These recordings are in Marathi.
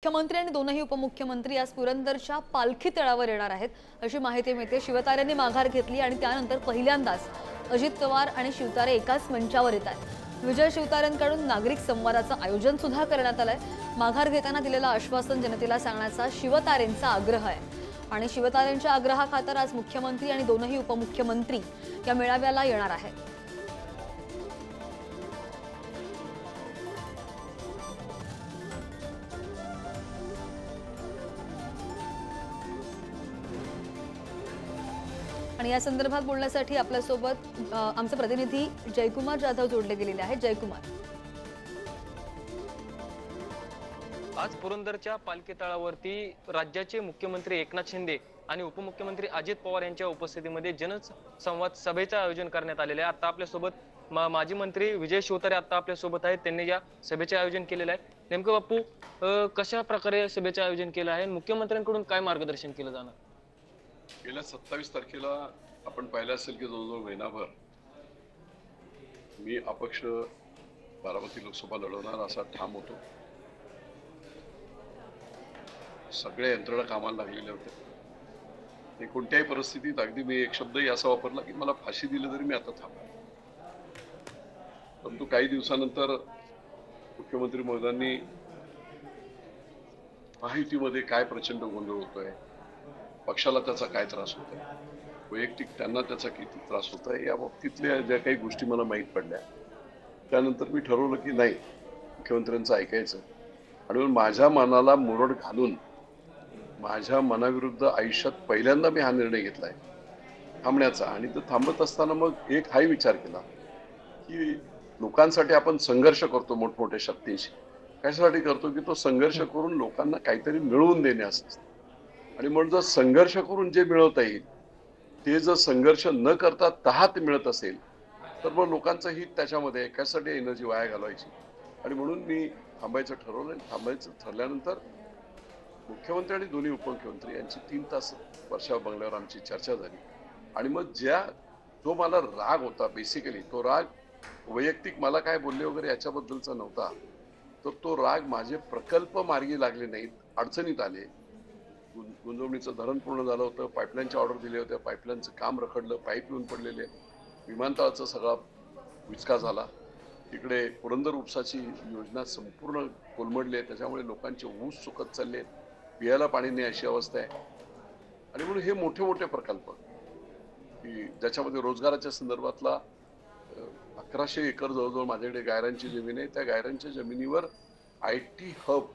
मुख्यमंत्री आणि दोनही उपमुख्यमंत्री आज पुरंदरच्या पालखी तळावर येणार आहेत अशी माहिती मिळते। शिवतारेंनी माघार घेतली आणि त्यानंतर पहिल्यांदाच अजित पवार आणि शिवतारे एकाच मंचावर येत आहेत। विजय शिवतारेंकडून नागरिक संवादाचं आयोजन सुद्धा करण्यात आलंय। माघार घेताना दिलेलं आश्वासन जनतेला सांगण्याचा शिवतारेंचा आग्रह आहे आणि शिवतारेंच्या आग्रहाखातर आज मुख्यमंत्री आणि दोनही उपमुख्यमंत्री या मेळाव्याला येणार आहेत। आणि या संदर्भात बोलण्यासाठी आपल्या सोबत आमचे प्रतिनिधी जयकुमार जाधव जोडले गेलेले आहेत। जयकुमार, आज पुरंदरच्या पालखी तळावरती राज्याचे मुख्यमंत्री एकनाथ शिंदे आणि उपमुख्यमंत्री अजित पवार यांच्या उपस्थितीमध्ये जनसंवाद सभेचे आयोजन करण्यात आलेले आहे। आता आपल्या सोबत माजी मंत्री विजय शिवतारे आता आपल्या सोबत आहेत। त्यांनी या सभेचे आयोजन केलेले आहे। नेमकं बापू, कशा प्रकारे सभेचे आयोजन केलं आहे? मुख्यमंत्र्यांकडून काय मार्गदर्शन केलं जाणार? गेल्या 27 तारखेला आपण पाहिलं असेल की जवळजवळ महिनाभर मी अपक्ष बारामती लोकसभा लढवणार असा ठाम होतो। सगळे यंत्रणा कामाला लागलेले होते आणि कोणत्याही परिस्थितीत अगदी मी एक शब्दही असा वापरला की मला फाशी दिली तरी मी आता थांबणार। परंतु काही दिवसानंतर मुख्यमंत्री महोदयांनी माहितीमध्ये काय प्रचंड गोंधळ होतोय, पक्षाला त्याचा काय त्रास होतोय, वैयक्तिक त्यांना त्याचा किती त्रास होतोय, या बाबतीतल्या ज्या काही गोष्टी मला माहीत पडल्या त्यानंतर मी ठरवलं की नाही, मुख्यमंत्र्यांचं ऐकायचं आणि माझ्या मनाला मुरड घालून माझ्या मनाविरुद्ध आयुष्यात पहिल्यांदा मी हा निर्णय घेतलाय थांबण्याचा। आणि तो थांबत असताना मग एक हाही विचार केला की लोकांसाठी आपण संघर्ष करतो मोठमोठ्या शक्तींशी, कशासाठी करतो की तो संघर्ष करून लोकांना काहीतरी मिळवून देणे असं। आणि म्हणून जर संघर्ष करून जे मिळवता येईल ते जर संघर्ष न करता तहात मिळत असेल तर मग लोकांचं हित त्याच्यामध्ये कशासाठी एनर्जी वाया घालवायची। आणि म्हणून मी थांबायचं ठरवलं। थांबायचं ठरल्यानंतर मुख्यमंत्री आणि दोन्ही उपमुख्यमंत्री यांची 3 तास वर्षा बंगल्यावर आमची चर्चा झाली। आणि मग जो मला राग होता, बेसिकली तो राग वैयक्तिक मला काय बोलले वगैरे याच्याबद्दलचा नव्हता, तर तो राग माझे प्रकल्प मार्गी लागले नाहीत, अडचणीत आले। गुंजवणीचं धरण पूर्ण झालं होतं, पाईपलाईनच्या ऑर्डर दिले होते, पाईपलाईनचं काम रखडलं, पाईप येऊन पडलेले, विमानतळाचा सगळा विचका झाला, इकडे पुरंदर उपसाची योजना संपूर्ण कोलमडली आहे, त्याच्यामुळे लोकांचे ऊस सुकत चालले, पियाला पाणी नाही अशी अवस्था आहे। आणि म्हणून हे मोठे मोठे प्रकल्प की ज्याच्यामध्ये रोजगाराच्या संदर्भातला 1100 एकर जवळजवळ माझ्याकडे गायरांची जमीन आहे, त्या गायरांच्या जमिनीवर IT hub,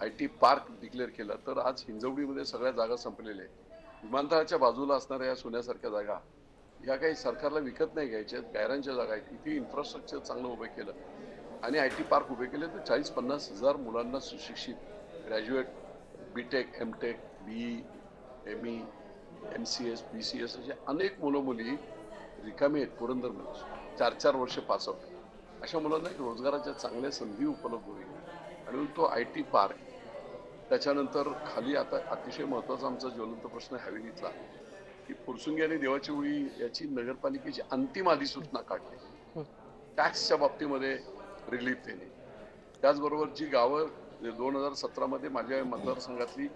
IT park declare केलं तर आज हिंजवडीमध्ये सगळ्या जागा संपलेल्या आहेत। विमानतळाच्या बाजूला असणाऱ्या या सोन्यासारख्या जागा या काही सरकारला विकत नाही घ्यायच्या, गायरांच्या जागा आहेत, इथे इन्फ्रास्ट्रक्चर चांगलं उभे केलं आणि IT पार्क उभे केले तर 40-50 हजार मुलांना सुशिक्षित graduate BTech, MTech, BE, ME, MCS, BCS असे अनेक मुलं मुली रिकामी आहेत पुरंदरमध्ये, 4-4 वर्ष पास आउट। अशा मुलांना एक रोजगाराच्या चांगल्या संधी उपलब्ध होईल। आणि तो IT पार्क, त्याच्यानंतर खाली आता अतिशय महत्वाचा आमचा ज्वलंत प्रश्न हवेलीतला की फुरसुंगी आणि देवाची उळी याची नगरपालिकेची अंतिम अधिसूचना काढली, टॅक्सच्या बाबतीमध्ये रिलीफ देणे। त्याचबरोबर जी गावं 2017 मध्ये माझ्या मतदारसंघातली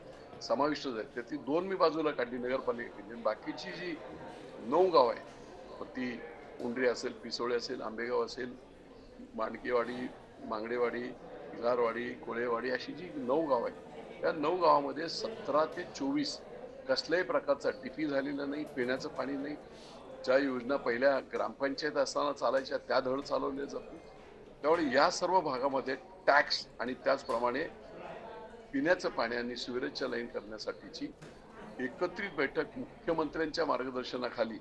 समाविष्ट झाली त्यातली 2 मी बाजूला काढली नगरपालिकेने, बाकीची जी 9 गाव आहे, ती उंडरी असेल, पिसोळे असेल, आंबेगाव असेल, मांडकेवाडी, मांगडेवाडी, इलारवाडी, कोळेवाडी अशी जी 9 गाव आहेत, त्या 9 गावामध्ये 17 ते 24 कसल्याही प्रकारचा DP झालेला नाही, पिण्याचं पाणी नाही, ज्या योजना पहिल्या ग्रामपंचायत असताना चालायच्या त्या धड चालवल्या जातील। त्यामुळे या सर्व भागामध्ये टॅक्स आणि त्याचप्रमाणे पिण्याचं पाणी आणि सिवेरेजच्या लाईन करण्यासाठीची एकत्रित बैठक मुख्यमंत्र्यांच्या मार्गदर्शनाखाली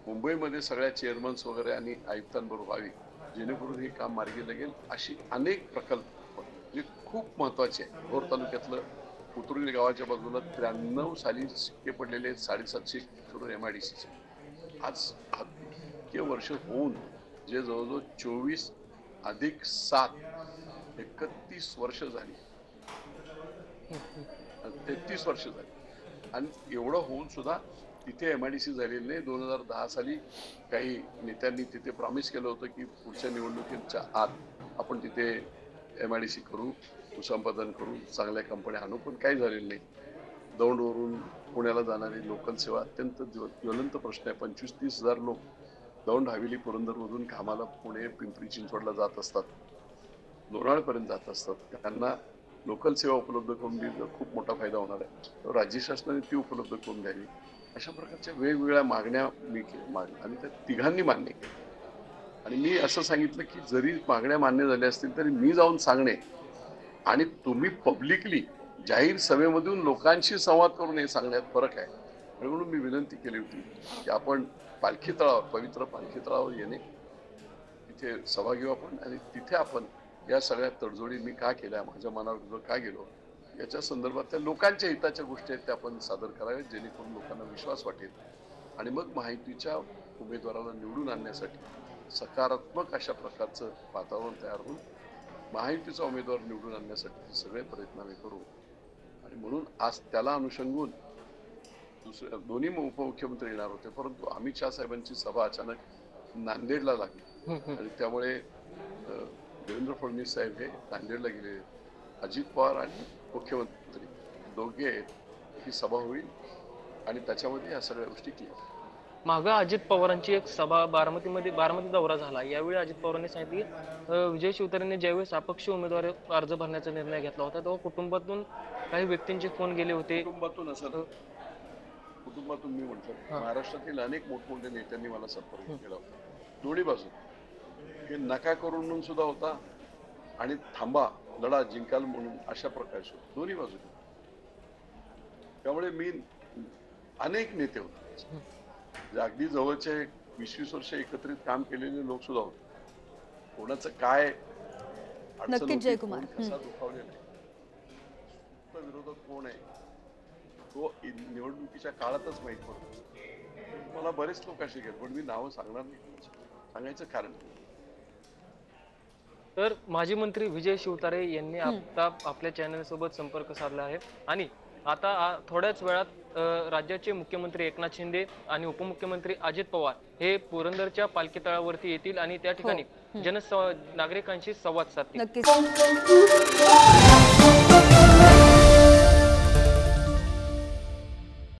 मुंबईमध्ये सगळ्या चेअरमन्स वगैरे आणि आयुक्तांबरोबर व्हावी, जेणेकरून हे काम मार्गी लागेल। अशी अनेक प्रकल्प जे खूप महत्वाचे आहे। भोर तालुक्यातलं उतरुली गावाच्या बाजूला 93 साली शिक्के पडलेले आहेत, 750 करोड MIDCचे। आज इतके वर्ष होऊन जे जवळजवळ 24 अधिक 7 31 वर्ष झाली, 33 वर्ष झाली आणि एवढं होऊन सुद्धा तिथे MIDC झालेली नाही। 2010 साली काही नेत्यांनी तिथे प्रॉमिस केलं होतं की पुढच्या निवडणुकीच्या आत आपण तिथे MIDC करू, सुसंपादन करून चांगल्या कंपन्या आणू, पण काही झालेलं नाही. दौंडवरून पुण्याला जाणारी लोकल सेवा अत्यंत ज्वलंत प्रश्न आहे. 25-30 हजार लोक दौंड, हवेली, पुरंदरमधून कामाला पुणे, पिंपरी चिंचवडला जात असतात, लोणावळ्यापर्यंत जात असतात. त्यांना लोकल सेवा उपलब्ध करून दिली तर खूप मोठा फायदा होणार आहे. तर राज्य शासनाने ती उपलब्ध करून द्यावी. अशा प्रकारच्या वेगवेगळ्या मागण्या मी मागल्या आणि त्या तिघांनी मान्य केल्या. आणि मी असं सांगितलं की जरी मागण्या मान्य झाल्या असतील तरी मी जाऊन सांगणे आणि तुम्ही पब्लिकली जाहीर सभेमधून लोकांशी संवाद करून हे सांगण्यात फरक आहे. आणि म्हणून मी विनंती केली होती की आपण पालखी तळावर, पवित्र पालखी तळावर येणे, तिथे सभा घेऊ आपण आणि तिथे आपण या सगळ्या तडजोडी मी का केल्या, माझ्या मनावर का गेलो, याच्या संदर्भातल्या लोकांच्या हिताच्या गोष्टी आहेत त्या आपण सादर कराव्यात, जेणेकरून लोकांना विश्वास वाटेल आणि मग महायुतीच्या उमेदवाराला निवडून आणण्यासाठी सकारात्मक अशा प्रकारचं वातावरण तयार होऊन महायुतीचा उमेदवार निवडून आणण्यासाठी सगळे प्रयत्न आम्ही करू. आणि म्हणून आज त्याला अनुषंगून दोन्ही उपमुख्यमंत्री येणार होते, परंतु अमित शहा साहेबांची सभा अचानक नांदेडला लागली आणि त्यामुळे देवेंद्र फडणवीस साहेब हे नांदेडला गेले. अजित पवार आणि मुख्यमंत्री दोघे ही सभा होईल आणि त्याच्यामध्ये या सगळ्या गोष्टी क्लिअर. मागं अजित पवारांची एक सभा बारामती दौरा झाला. यावेळी अजित पवारांनी सांगितले की विजय शिवतारेंनी ज्यावेळेस अपक्ष उमेदवार अर्ज भरण्याचा निर्णय घेतला होता तेव्हा कुटुंबातून काही व्यक्तींचे फोन गेले होते. कुटुंबातून मी म्हणतो महाराष्ट्रातील अनेक मोठमोठ्या नेत्यांनी मला संपर्क केला होता, दोन्ही बाजू, हे नका करून म्हणून सुद्धा होता आणि थांबा लढा जिंकाल म्हणून अशा प्रकारचे दोन्ही बाजू. त्यामुळे मी अनेक नेते होते, अगदी जवळचे 20-20 वर्ष एकत्रित काम केलेले लोक सुद्धा होते. कोणाचं काय नक्कीच जयकुमार कसा दुखावलेला आहे, विरोधक कोण आहे तो निवडणुकीच्या काळातच माहित पडतो. मला बरेच लोक असे घेत, पण मी नावं सांगणार नाही. सांगायचं कारण तर माजी मंत्री विजय शिवतारे यांनी आता आपल्या चॅनल सोबत संपर्क साधला आहे आणि आता थोड्याच वेळात राज्याचे मुख्यमंत्री एकनाथ शिंदे आणि उपमुख्यमंत्री अजित पवार हे पुरंदरच्या पालखी तळावरती येतील आणि त्या ठिकाणी नागरिकांशी संवाद साधतील. नक्कीच.